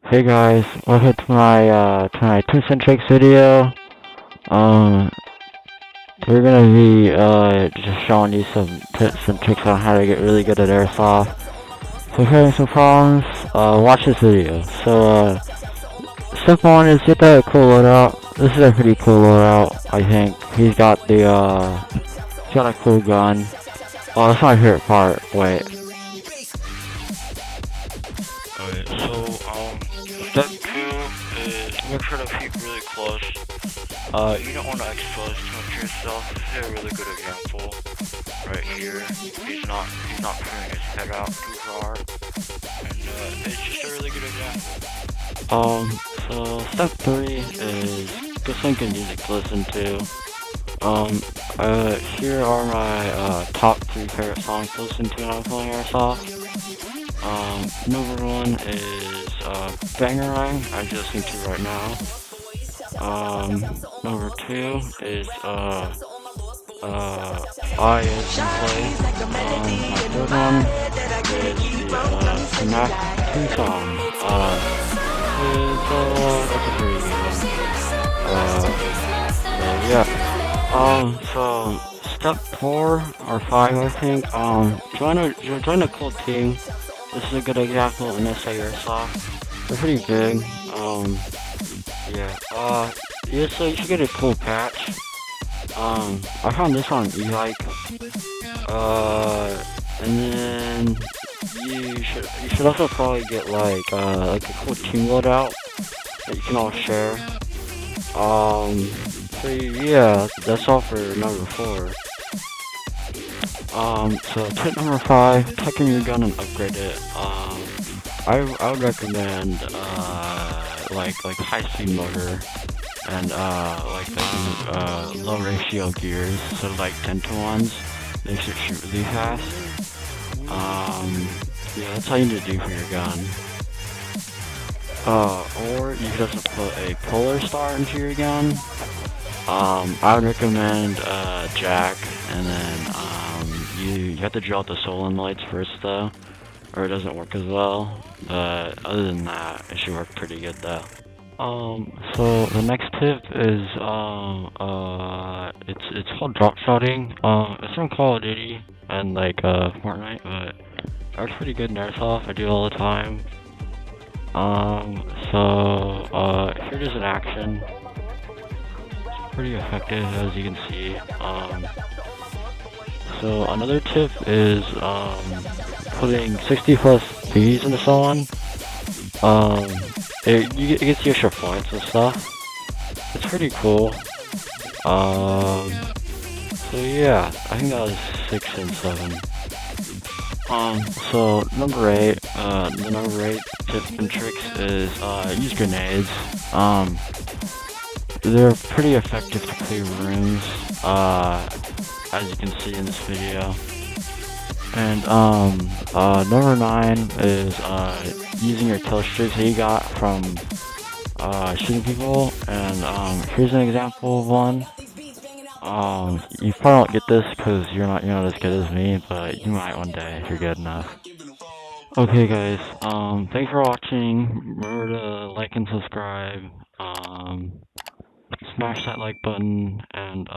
Hey guys, welcome to my tips and tricks video. Um, we're gonna be just showing you some tips and tricks on how to get really good at airsoft. So if you're having some problems, watch this video. So step one is get that cool loadout. This is a pretty cool loadout, I think. He's got a cool gun. Oh, that's my favorite part. Wait. Alright, step two is make sure to keep really close. You don't want to expose too much yourself. This is a really good example right here. He's not putting his head out too far, and it's just a really good example. So step three is get some good music to listen to. Here are my top 3 favorite songs to listen to when I'm playing airsoft. Number 1 is Bangarang, I just listened to right now. Number 2 is I Is in Play. My third one is the Mac 2 song. That's a pretty good one. So step 4 or 5, I think. Join a cool team. This is a good example in SA Airsoft. They're pretty big. So you should get a cool patch. I found this on e-hike. And then you should also probably get like a cool team loadout that you can all share. So yeah, that's all for number 4. So tip number 5, tuck in your gun and upgrade it. I would recommend like high speed motor and low ratio gears, so like 10-to-1s. They should shoot really fast. Yeah, that's all you need to do for your gun. Or you could also put a polar star into your gun. I would recommend jack, and then you have to drill out the Solon lights first though, or it doesn't work as well. But other than that, it should work pretty good though. So the next tip is it's called drop shotting. It's from Call of Duty and like Fortnite, but it's pretty good in airsoft. I do it all the time. Here is an action. It's pretty effective, as you can see. So another tip is putting 60 plus Bs into someone. It gets you extra points and stuff. It's pretty cool. So yeah, I think that was 6 and 7. So number 8, the number 8 tips and tricks is use grenades. They're pretty effective to clear rooms, as you can see in this video. And number 9 is using your kill streaks that you got from shooting people. And here's an example of one. You probably won't get this because you're not as good as me, but you might one day if you're good enough. Okay guys, thanks for watching. Remember to like and subscribe. Smash that like button, and